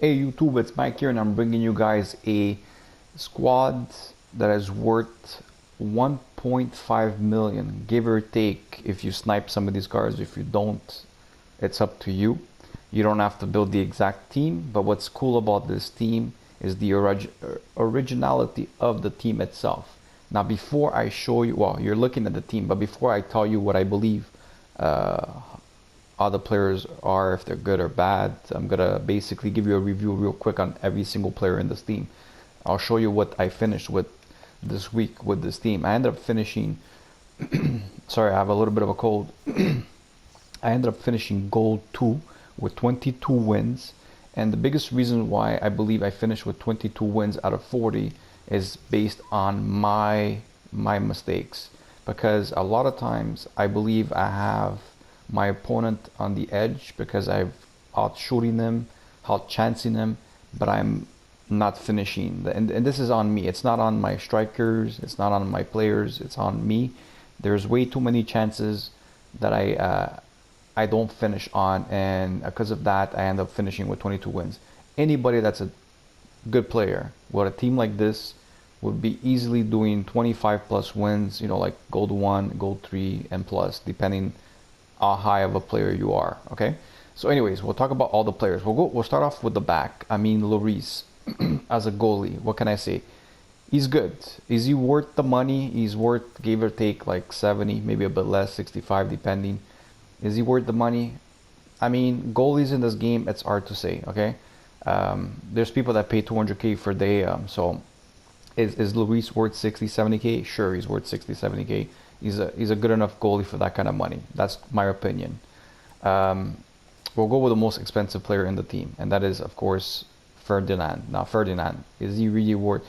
Hey YouTube, it's Mike here and I'm bringing you guys a squad that is worth 1.5 million, give or take, if you snipe some of these cards. If you don't, it's up to you. You don't have to build the exact team, but what's cool about this team is the originality of the team itself. Now before I show you, well, you're looking at the team, but before I tell you what I believe uh, how the players are, if they're good or bad, I'm gonna basically give you a review real quick on every single player in this team. I'll show you what I finished with this week with this team. I ended up finishing, sorry, I have a little bit of a cold. I ended up finishing gold 2 with 22 wins. And the biggest reason why I believe I finished with 22 wins out of 40 is based on my mistakes. Because a lot of times I believe I have my opponent on the edge because I've out shooting them, out chancing them, but I'm not finishing. And this is on me. It's not on my strikers. It's not on my players. It's on me. There's way too many chances that I don't finish on, and because of that, I end up finishing with 22 wins. Anybody that's a good player with a team like this would be easily doing 25 plus wins. You know, like gold 1, gold 3, and plus, depending how high of a player you are. Okay. So, anyways, we'll talk about all the players. We'll start off with the back. I mean, Lloris as a goalie. What can I say? He's good. Is he worth the money? He's worth, give or take, like 70, maybe a bit less, 65, depending. Is he worth the money? I mean, goalies in this game, it's hard to say. Okay. There's people that pay 200K for day. So is Luis worth 60, 70K? Sure, he's worth 60, 70K. He's a good enough goalie for that kind of money. That's my opinion. Um, we'll go with the most expensive player in the team, and that is, of course, Ferdinand. Now, Ferdinand, is he really worth?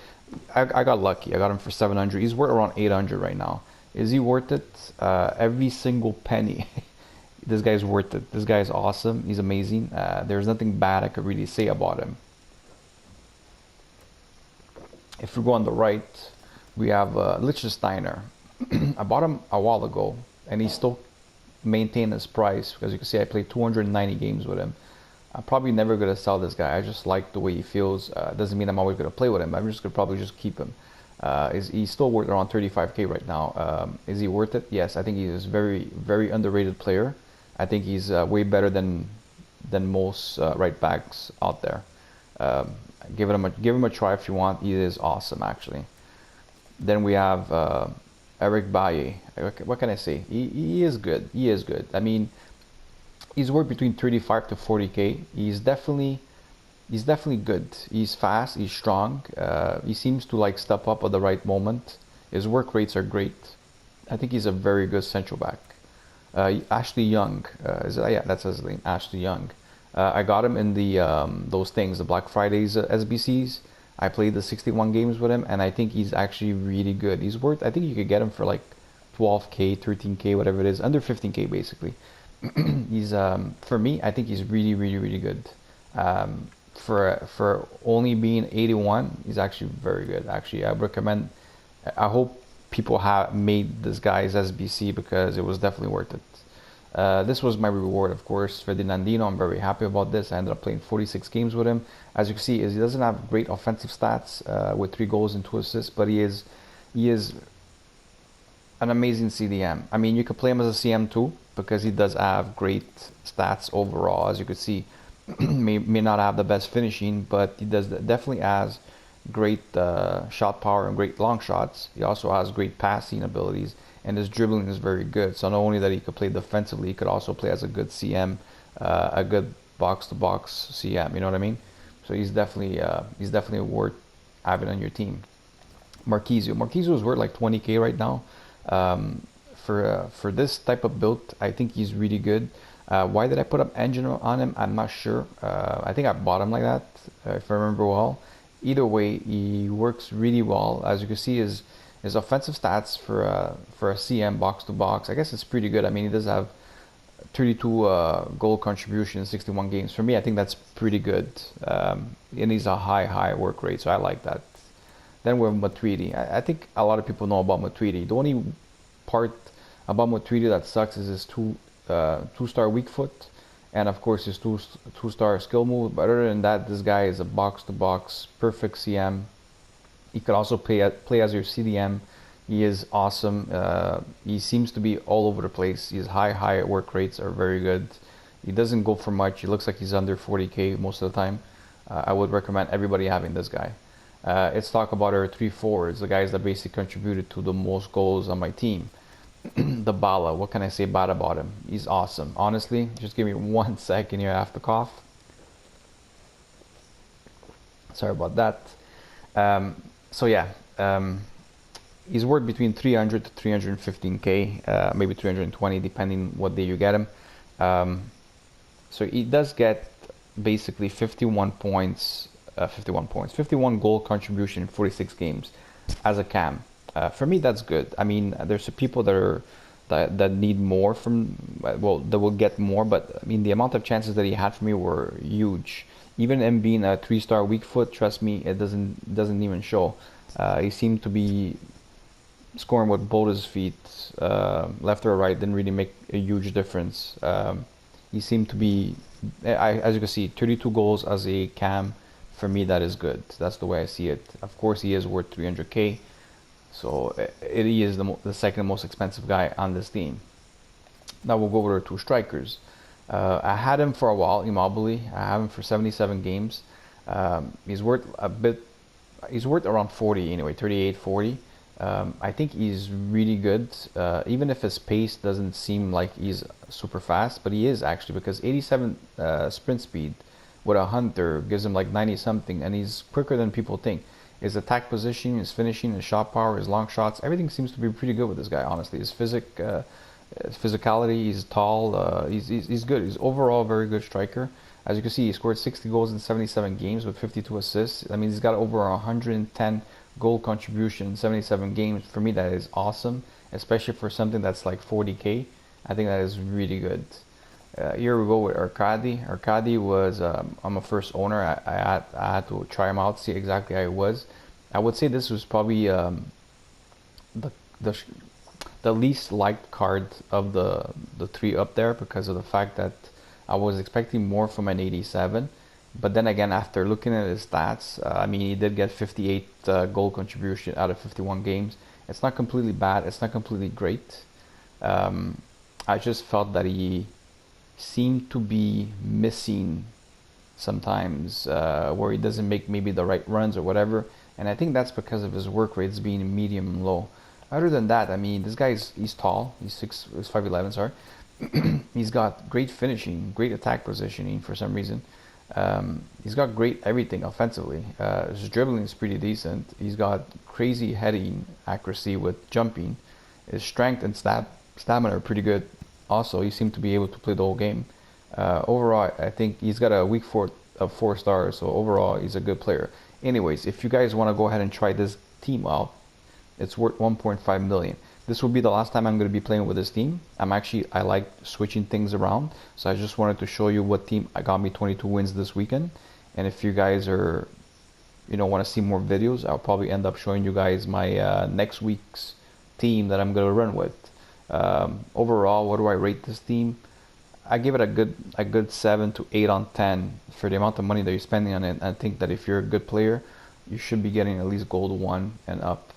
I got lucky. I got him for 700. He's worth around 800 right now. Is he worth it? Every single penny. This guy's worth it. This guy is awesome. He's amazing. There's nothing bad I could really say about him. If we go on the right, we have Liechtensteiner. I bought him a while ago, and he still maintained his price because you can see I played 290 games with him. I'm probably never gonna sell this guy. I just like the way he feels. Doesn't mean I'm always gonna play with him. I'm just gonna probably just keep him. He's still worth around 35K right now. Is he worth it? Yes, I think he is very underrated player. I think he's way better than most right backs out there. Um, give him a try if you want. He is awesome actually. Then we have Eric Bailly. What can I say? He is good. He is good. I mean, he's worth between 35 to 40K. He's definitely good. He's fast. He's strong. He seems to like step up at the right moment. His work rates are great. I think he's a very good central back. Ashley Young. Yeah, that's his name. Ashley Young. I got him in the those things, the Black Fridays SBCs. I played the 61 games with him, and I think he's actually really good. He's worth. I think you could get him for like 12K, 13K, whatever it is, under 15K basically. He's for me, I think he's really good. For only being 81, he's actually very good. Actually, I would recommend. I hope people have made this guy's SBC because it was definitely worth it. This was my reward, of course. Ferdinandino, I'm very happy about this. I ended up playing 46 games with him. As you can see, he doesn't have great offensive stats with 3 goals and 2 assists, but he is an amazing CDM. I mean, you could play him as a CM too because he does have great stats overall. As you could see, may not have the best finishing, but he does definitely has great shot power and great long shots. He also has great passing abilities, and his dribbling is very good. So not only that he could play defensively, he could also play as a good CM, a good box-to-box CM. You know what I mean? So he's definitely worth having on your team. Marquisio is worth like 20K right now. For this type of build, I think he's really good. Why did I put up engine on him? I'm not sure. I think I bought him like that, if I remember well. Either way, he works really well. As you can see, his offensive stats for a CM box to box, I guess it's pretty good. I mean, he does have 32 goal contribution in 61 games. For me, I think that's pretty good. And he's a high work rate, so I like that. Then we have Matuidi. I think a lot of people know about Matuidi. The only part about Matuidi that sucks is his two-star weak foot, and of course his two-star skill move. But other than that, this guy is a box-to-box perfect CM. He could also play as your CDM. He is awesome. He seems to be all over the place. His high work rates are very good. He doesn't go for much. He looks like he's under 40k most of the time. I would recommend everybody having this guy. Let's talk about our 3 forwards, the guys that basically contributed to the most goals on my team. The Bala, what can I say bad about him? He's awesome. Honestly, just give me 1 second here. I have to cough. Sorry about that. So yeah, he's worth between 300 to 315k, maybe 320 depending what day you get him. So he does get basically 51 points, 51 goal contribution in 46 games as a cam. For me, that's good. I mean, there's people that need more from, well, that will get more, but I mean, the amount of chances that he had for me were huge. Even him being a 3-star weak foot, trust me, it doesn't even show. He seemed to be scoring with both his feet, left or right, didn't really make a huge difference. He seemed to be, as you can see, 32 goals as a cam. For me, that is good. That's the way I see it. Of course, he is worth 300k, so he is the second most expensive guy on this team. Now we'll go over to 2 strikers. I had him for a while, Immobile. I have him for 77 games. He's worth a bit. He's worth around 40 anyway, 38, 40. I think he's really good, even if his pace doesn't seem like he's super fast, but he is actually, because 87 sprint speed with a hunter gives him like 90 something, and he's quicker than people think. His attack positioning, his finishing, his shot power, his long shots, everything seems to be pretty good with this guy, honestly. His physicality, he's tall, he's good. He's overall a very good striker. As you can see, he scored 60 goals in 77 games with 52 assists. I mean, he's got over 110 goal contribution in 77 games. For me, that is awesome, especially for something that's like 40k. I think that is really good. Here we go with Arcadi. Arcadi was, I'm a first owner. I had to try him out, see exactly how it was. I would say this was probably the least liked card of the 3 up there, because of the fact that I was expecting more from an 87. But then again, after looking at his stats, I mean, he did get 58 goal contribution out of 51 games. It's not completely bad. It's not completely great. I just felt that he seemed to be missing sometimes, where he doesn't make maybe the right runs or whatever. And I think that's because of his work rates being medium low. Other than that, I mean, this guy he's tall. He's 5'11", sorry. He's got great finishing, great attack positioning for some reason. He's got great everything offensively. His dribbling is pretty decent. He's got crazy heading accuracy with jumping. His strength and stamina are pretty good. Also, he seemed to be able to play the whole game. Overall, I think he's got a weak foot of 4 stars, so overall, he's a good player. Anyways, if you guys want to go ahead and try this team out, it's worth 1.5 million. This will be the last time I'm going to be playing with this team. I like switching things around, so I just wanted to show you what team I got me 22 wins this weekend. And if you guys are, want to see more videos, I'll probably end up showing you guys my next week's team that I'm going to run with. Overall, what do I rate this team? I give it a good 7 to 8 on 10 for the amount of money that you're spending on it. I think that if you're a good player, you should be getting at least gold 1 and up.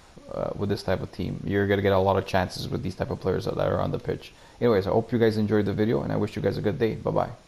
With this type of team, you're gonna get a lot of chances with these type of players that are on the pitch. Anyways, I hope you guys enjoyed the video, and I wish you guys a good day. Bye bye.